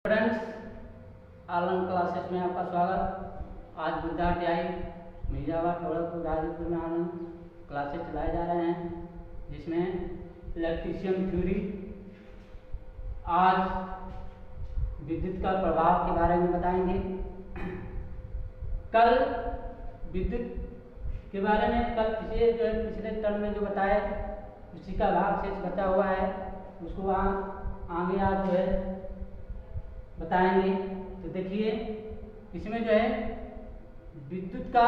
Friends, online classes में आपका स्वागत। आज बुद्धाध्यायी मिर्जावा खड़गपुर गाजीपुर में ऑनलाइन क्लासेस चलाए जा रहे हैं, जिसमें इलेक्ट्रिशियन थ्योरी। आज विद्युत का प्रभाव के बारे में बताएंगे। कल विद्युत के बारे में पिछले टर्म में जो बताया उसी का भाग शेष बचा हुआ है, उसको आगे आज जो है बताएंगे। तो देखिए, इसमें जो है विद्युत का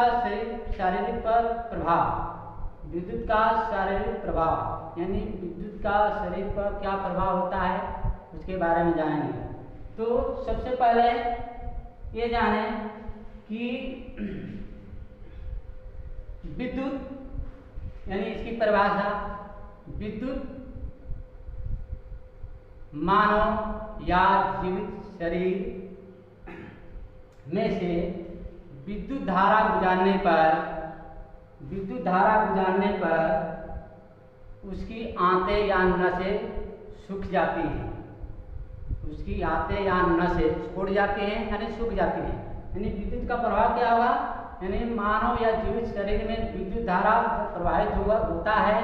शारीरिक पर प्रभाव, विद्युत का शारीरिक प्रभाव यानी विद्युत का शरीर पर क्या प्रभाव होता है उसके बारे में जानेंगे। तो सबसे पहले ये जाने कि विद्युत यानी इसकी परिभाषा, विद्युत मानव या जीवित शरीर में से विद्युत धारा गुजारने पर उसकी आंतें या नसें सूख जाती हैं, उसकी आंतें या नसें छोड़ जाती हैं यानी सूख जाती हैं। यानी विद्युत का प्रभाव क्या होगा, यानी मानव या जीवित शरीर में विद्युत धारा प्रवाहित होता है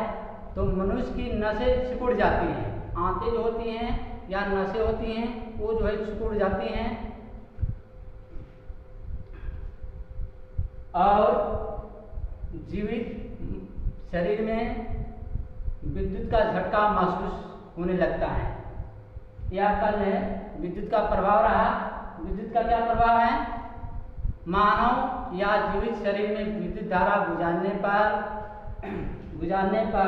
तो मनुष्य की नसें सिकुड़ जाती हैं, आंतें जो होती हैं या नसें होती हैं वो जो है सिकुड़ जाती हैं और जीवित शरीर में विद्युत का झटका महसूस होने लगता है। यह आपका जो है विद्युत का प्रभाव रहा। विद्युत का क्या प्रभाव है, मानव या जीवित शरीर में विद्युत धारा गुजारने पर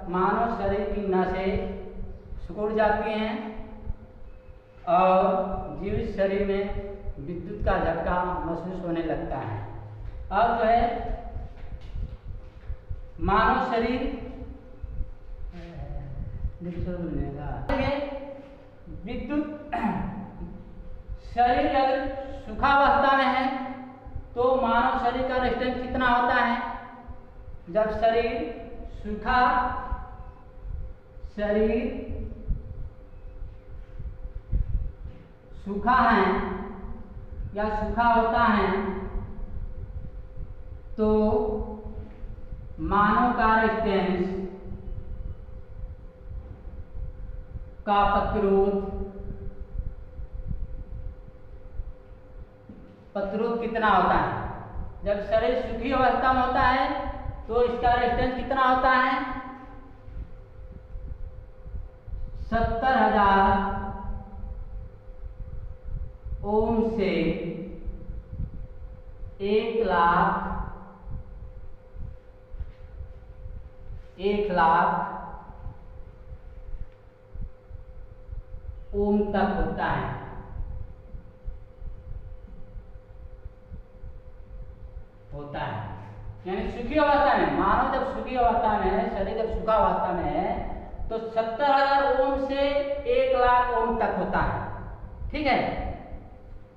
मानव शरीर की नसें सिकुड़ जाती हैं और जीवित शरीर में विद्युत का झटका महसूस होने लगता है। अब जो है मानव शरीर विद्युत शरीर अगर सुखावस्था में है तो मानव शरीर का रेजिस्टेंस कितना होता है। जब शरीर सूखा है या सूखा होता है तो मानव का रेजिस्टेंस का प्रतिरोध कितना होता है। जब शरीर सूखी अवस्था में होता है तो इसका रेजिस्टेंस कितना होता है, 70,000 ओम से 1 लाख ओम तक होता है। यानी सूखी अवस्था में मानव जब सूखी अवस्था में है, शरीर जब सूखा अवस्था में है तो 70,000 ओम से 1 लाख ओम तक होता है। ठीक है,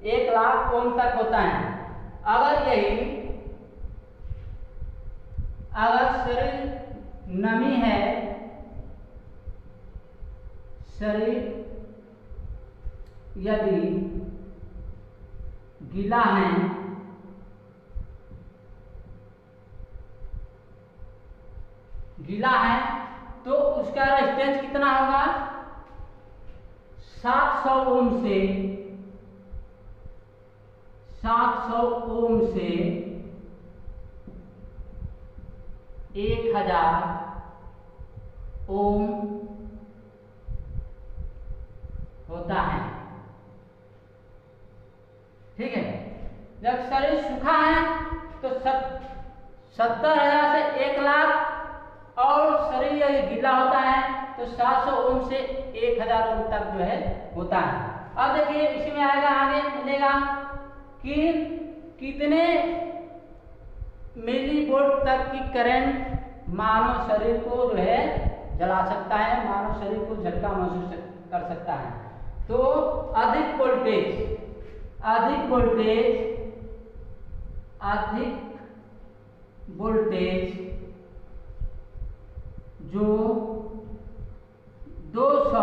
1 लाख ओम तक होता है। अगर शरीर नमी है, शरीर यदि गीला है तो उसका रेजिस्टेंस कितना होगा, 700 ओम से 1000 ओम होता है। ठीक है, जब शरीर सूखा है तो 70,000 से 1 लाख और शरीर यदि गीला होता है तो 700 ओम से 1000 ओम तक जो है होता है। अब देखिए इसी में आएगा, आगे मिलेगा कि कितने मिली वोल्ट तक की करंट मानव शरीर को जो है जला सकता है, मानव शरीर को झटका महसूस कर सकता है। तो अधिक वोल्टेज जो 200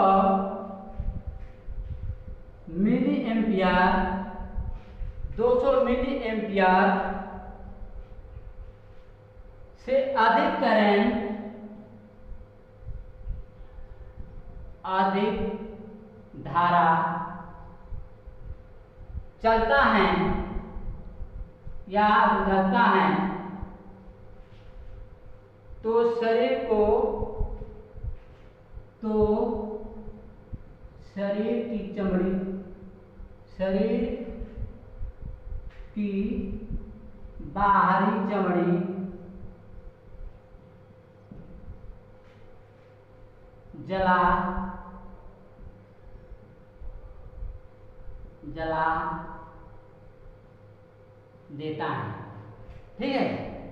मिली एम्पियर 200 मिली एम्पियर से अधिक करंट, अधिक धारा चलता है या गुजरता है तो शरीर की चमड़ी, शरीर की बाहरी चमड़ी जला देता है। ठीक है,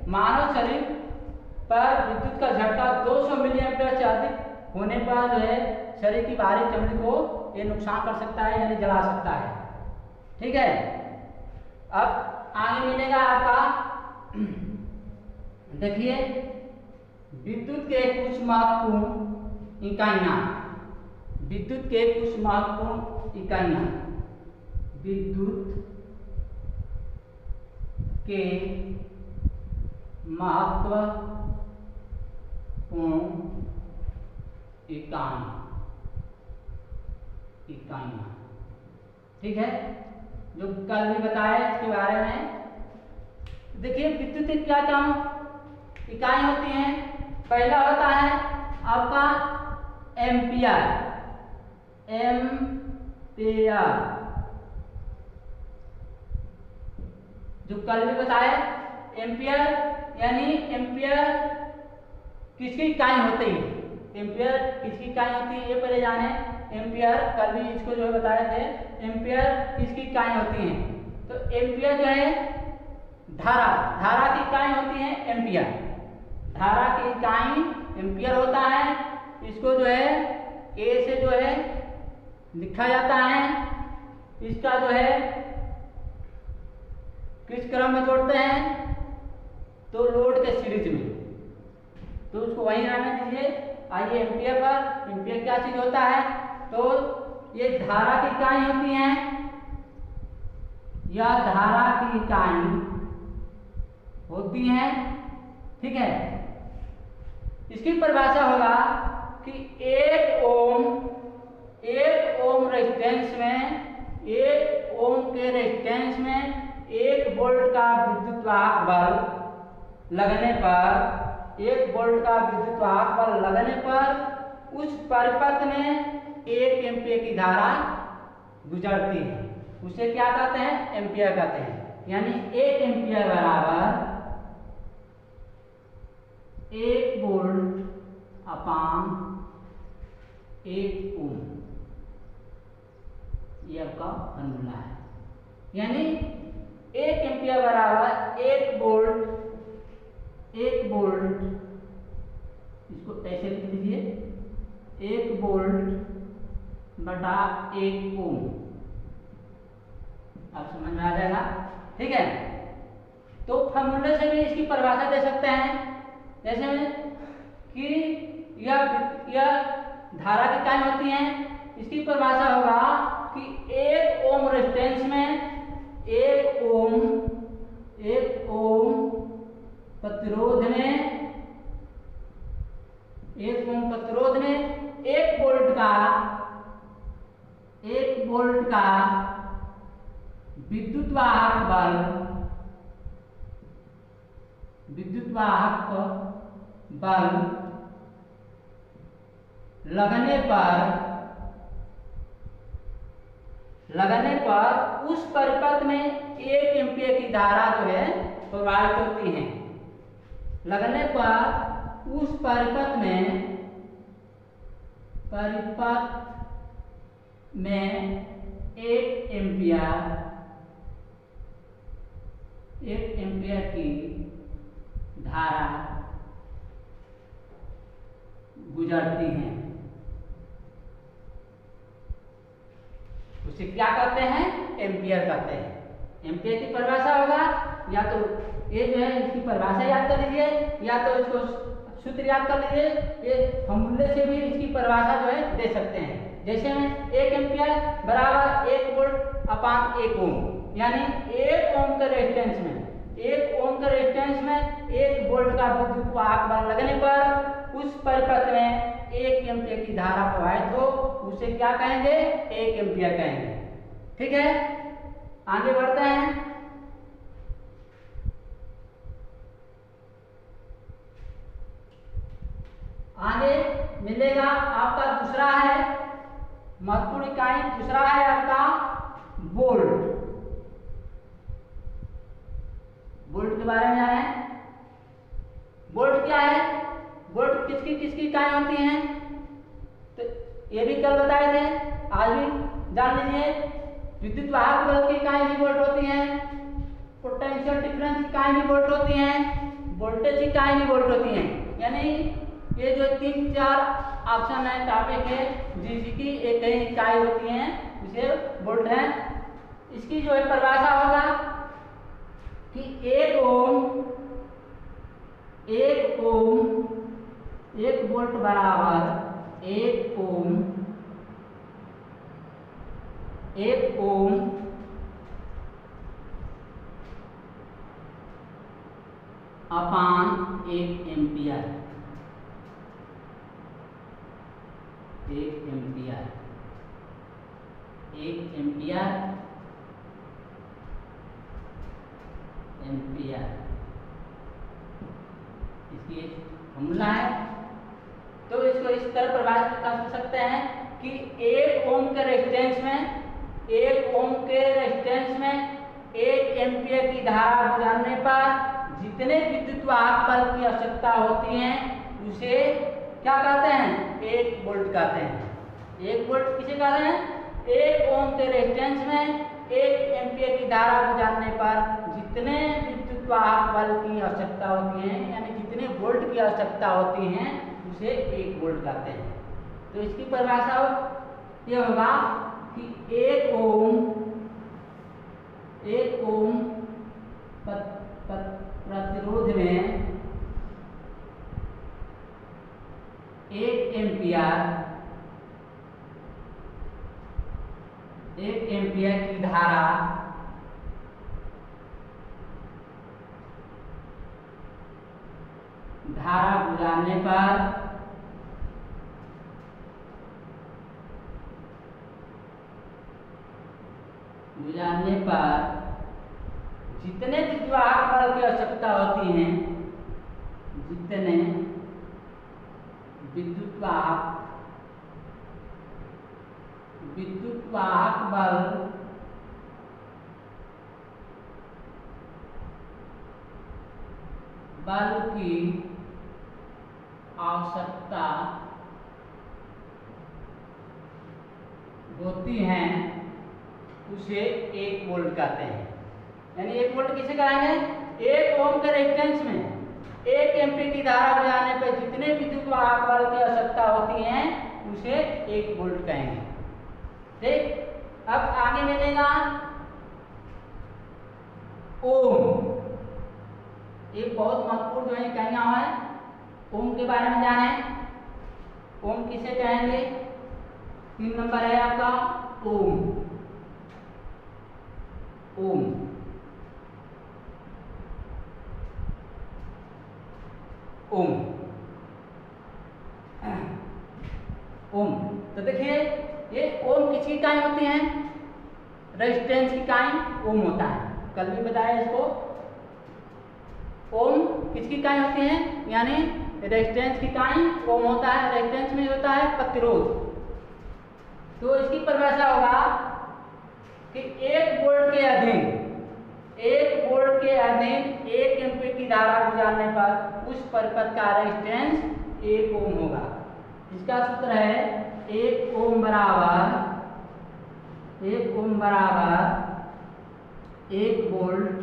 मानव शरीर पर विद्युत का झटका 200 मिली एम्पीयर से अधिक होने पर जो है शरीर की बाहरी चमड़ी को ये नुकसान कर सकता है, यानी जला सकता है। ठीक है, अब आगे मिलेगा आपका, देखिए विद्युत के कुछ महत्वपूर्ण इकाइयां, विद्युत के कुछ महत्वपूर्ण इकाइयां, विद्युत के महत्वपूर्ण इकाइयां। ठीक है, जो कल भी बताया इसके बारे में। देखिए विद्युत की क्या क्या इकाई होती हैं। पहला होता है आपका एम्पियर, जो कल भी बताया। एम्पियर यानी एम्पियर किसकी इकाई होती है, एम्पियर किसकी इकाई होती है ये पहले जाने। एम्पियर कल भी इसको जो है बताए थे, एम्पियर किसकी इकाई होती है। तो एम्पियर जो है धारा की इकाई होती है एम्पियर, धारा की इकाई एम्पियर होता है। इसको जो है ए से जो है लिखा जाता है। इसका जो है किस क्रम में जोड़ते हैं, तो लोड के सीरीज में, तो उसको वहीं रहने दीजिए। आइए एम्पियर पर। एम्पियर क्या चीज होता है, तो ये धारा की इकाई होती है, या धारा की इकाई होती है। ठीक है, इसकी परिभाषा होगा कि 1 ओम रेजिस्टेंस में, 1 ओम के रेजिस्टेंस में 1 वोल्ट का विद्युत वाहक बल लगने पर, 1 वोल्ट का विद्युत वाहक बल लगने पर उस परिपथ में 1 एम्पियर की धारा गुजरती है। उसे क्या कहते हैं, एम्पियर कहते हैं। यानी 1 एम्पियर बराबर 1 वोल्ट अपान 1 ओम, ये आपका फॉर्मूला है। यानी 1 एम्पियर बराबर 1 वोल्ट, इसको ऐसे लिख लीजिए, 1 वोल्ट बटा 1 ओम। आप समझ में आ जाएगा। ठीक है, तो फॉर्मूले से भी इसकी परिभाषा दे सकते हैं, जैसे कि यह धारा की इकाई होती है। इसकी परिभाषा होगा कि 1 ओम रेजिस्टेंस में, 1 ओम प्रतिरोध में, 1 ओम प्रतिरोध में 1 वोल्ट का विद्युत वाहक बल लगने पर उस परिपथ में 1 एम्पियर की धारा जो है प्रवाहित होती है। लगने पर उस परिपथ में 1 एम्पियर की धारा गुजरती है। उसे क्या कहते हैं, एम्पियर कहते हैं। एम्पियर की परिभाषा होगा, या तो ये जो है इसकी परिभाषा याद कर लीजिए, या तो इसको सूत्र याद कर लीजिए। ये फॉर्मूले से भी इसकी परिभाषा जो है दे सकते हैं। जैसे में 1 एम्पियर बराबर 1 वोल्ट अपान 1 ओम, यानी 1 ओम के रेजिस्टेंस में 1 ओम के रेजिस्टेंस में 1 वोल्ट का विद्युत वाहक बल लगने पर उस परिपथ में 1 एम्पीयर की धारा प्रवाहित हो, उसे क्या कहेंगे? 1 एम्पीयर कहेंगे। ठीक है, आगे बढ़ते हैं। आगे मिलेगा आपका दूसरा है महत्वपूर्ण इकाई, दूसरा है आपका वोल्ट। वोल्ट के बारे में जाने। वोल्ट क्या है? वोल्ट किसकी किसकी इकाई होती हैं? तो ये भी कल बताए थे, आज भी जान लीजिए। विद्युत वाहक बल की इकाई भी वोल्ट होती है, पोटेंशियल डिफरेंस की इकाई भी वोल्ट होती है, वोल्टेज की इकाई भी वोल्ट होती है। यानी ये जो 3-4 ऑप्शन है टॉपिक है जिसकी एक ही इकाई होती है, उसे वोल्ट है। इसकी जो है परिभाषा होगा कि 1 ओम 1 वोल्ट बराबर 1 ओम अपान 1 एम्पियर। 1 एम्पियर इसकी फॉर्मूला है। तो इसको इस तरह परिभाषित कर सकते हैं कि 1 ओम के रेजिस्टेंस में 1 एम्पियर की धारा गुजारने पर जितने विद्युत वाहक बल की आवश्यकता होती है उसे क्या कहते हैं? 1 वोल्ट कहते हैं। 1 वोल्ट किसे कहते हैं? 1 ओम के रेजिस्टेंस में 1 एम्पियर की धारा गुजारने पर जितने विद्युत वाहक बल की आवश्यकता होती है, यानी जितने वोल्ट की आवश्यकता होती है, उसे 1 वोल्ट कहते हैं। तो इसकी परिभाषा ये होगा कि 1 ओम प्रतिरोध में 1 एम्पियर की धारा गुजारने पर जितने विद्युत वाहक बल की आवश्यकता होती है, जितने विद्युत वाहक बल की आवश्यकता होती है, उसे 1 वोल्ट कहते हैं। यानी 1 वोल्ट किसे कहेंगे? 1 ओम के रेजिस्टेंस में 1 एम्पीयर की धारा गुजारने पर जितने विद्युत वाहक बल की आवश्यकता होती है, उसे 1 वोल्ट कहेंगे। ठीक, अब आगे मिलेगा ओम। एक बहुत महत्वपूर्ण जो है इकाइयां है, ओम के बारे में जाने। ओम किसे कहेंगे? 3 नंबर है आपका ओम। ओम तो देखिए, ये ओम किसकी इकाई होती है? रेजिस्टेंस की इकाई ओम होता है। कल भी बताया इसको। ओम किसकी इकाई होती है? यानी रेजिस्टेंस की इकाई ओम होता है। रेजिस्टेंस में होता है प्रतिरोध। तो इसकी परिभाषा होगा कि 1 वोल्ट के अधीन 1 एम्पीयर की धारा गुजारने पर उस परिपथ का रेजिस्टेंस 1 ओम होगा। इसका सूत्र है 1 ओम बराबर 1 वोल्ट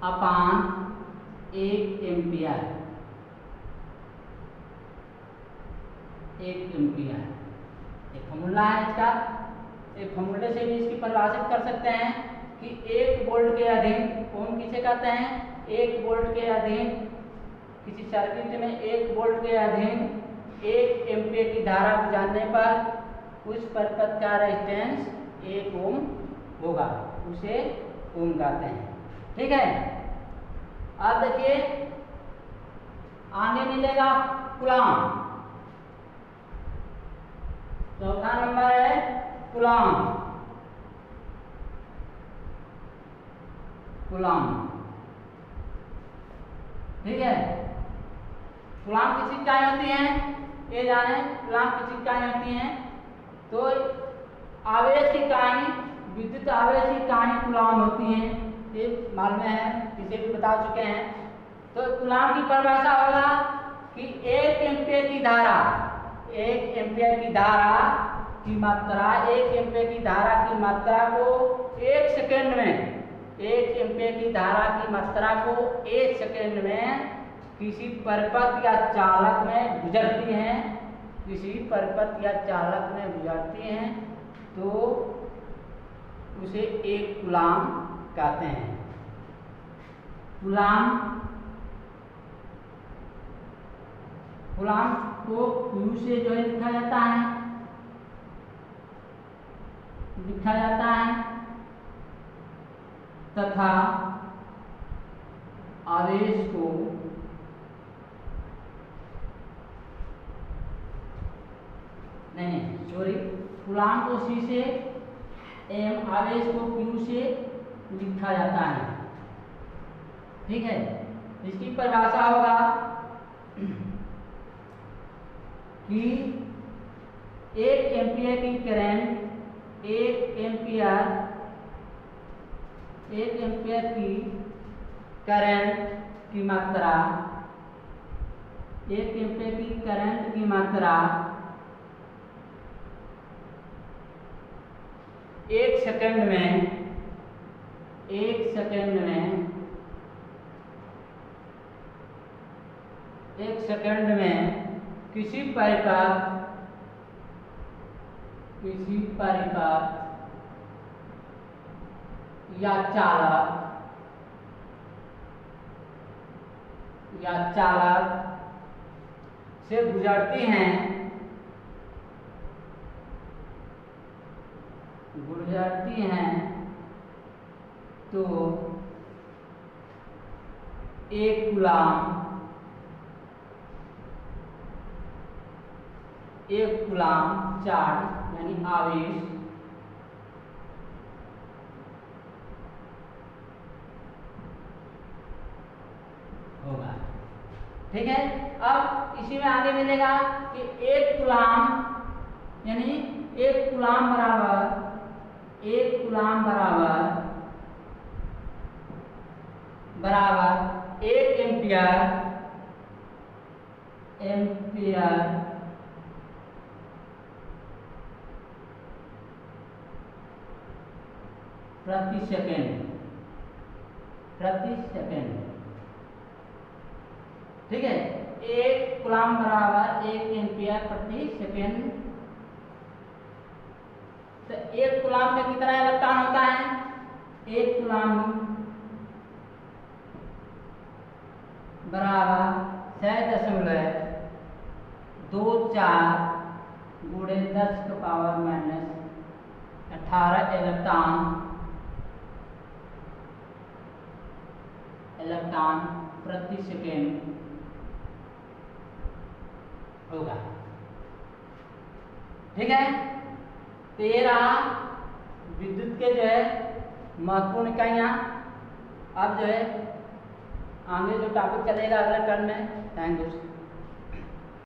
अपान 1 एम्पियर। 1 एम्पियर एक फॉर्मूला है इसका। एक फॉर्मूले से भी इसकी परिभाषित कर सकते हैं कि 1 वोल्ट के अधीन, ओम किसे कहते हैं? 1 वोल्ट के अधीन, किसी सर्किट में 1 वोल्ट के अधीन 1 एम्पीयर की धारा गुजारने पर उस परिपथ का रेजिस्टेंस 1 ओम होगा, उसे ओम कहते हैं। ठीक है, अब देखिए आगे मिलेगा कूलाम। चौथा नंबर है कूलाम। कूलाम, ठीक है। कूलाम किसी इकाई होती है, ये जाने कूलाम किसी इकाई होती है। तो आवेश की इकाई, विद्युत आवेश की इकाई कूलाम होती है, ये मालूम है, इसे भी बता चुके हैं। तो कूलाम की परिभाषा होगा कि 1 एम्पीयर की धारा, 1 एम्पीयर की धारा की मात्रा, 1 एम्पीयर की धारा की मात्रा को 1 सेकेंड में, 1 एम्पीयर की धारा की मात्रा को 1 सेकेंड में किसी परिपथ या चालक में गुजरती है, किसी परिपथ या चालक में गुजरती हैं, तो उसे 1 कूलाम कहते हैं। कूलाम, कूलाम को Q से जो है लिखा जाता है, तथा आवेश को कूलाम को C से एवं आवेश को Q से लिखा जाता है। ठीक है, इसकी परिभाषा होगा कि 1 एम्पीयर की करंट, 1 एम्पीयर की करंट की मात्रा, 1 एम्पीयर की करंट की मात्रा 1 सेकंड में, 1 सेकंड में, 1 सेकंड में किसी परिपथ या चालक से गुजरती हैं, तो 1 कूलाम, 1 कूलाम चार्ज यानी आवेश होगा। ठीक है, अब इसी में आगे मिलेगा कि 1 कूलाम यानी 1 कूलाम बराबर 1 एम्पीयर प्रति सेकेंड। ठीक है, 1 कूलाम बराबर 1 एम्पीयर प्रति सेकेंड। तो 1 कूलाम में कितना इलेक्ट्रॉन होता है? 1 कूलाम बराबर 6.24 गुणे 10⁻⁸ इलेक्ट्रॉन प्रति सेकेंड होगा। ठीक है, तो ये रहा विद्युत के जो है महत्वपूर्ण इकाइयाँ। अब जो है आगे जो टॉपिक चलेगा अगले टर्म में। Thank you.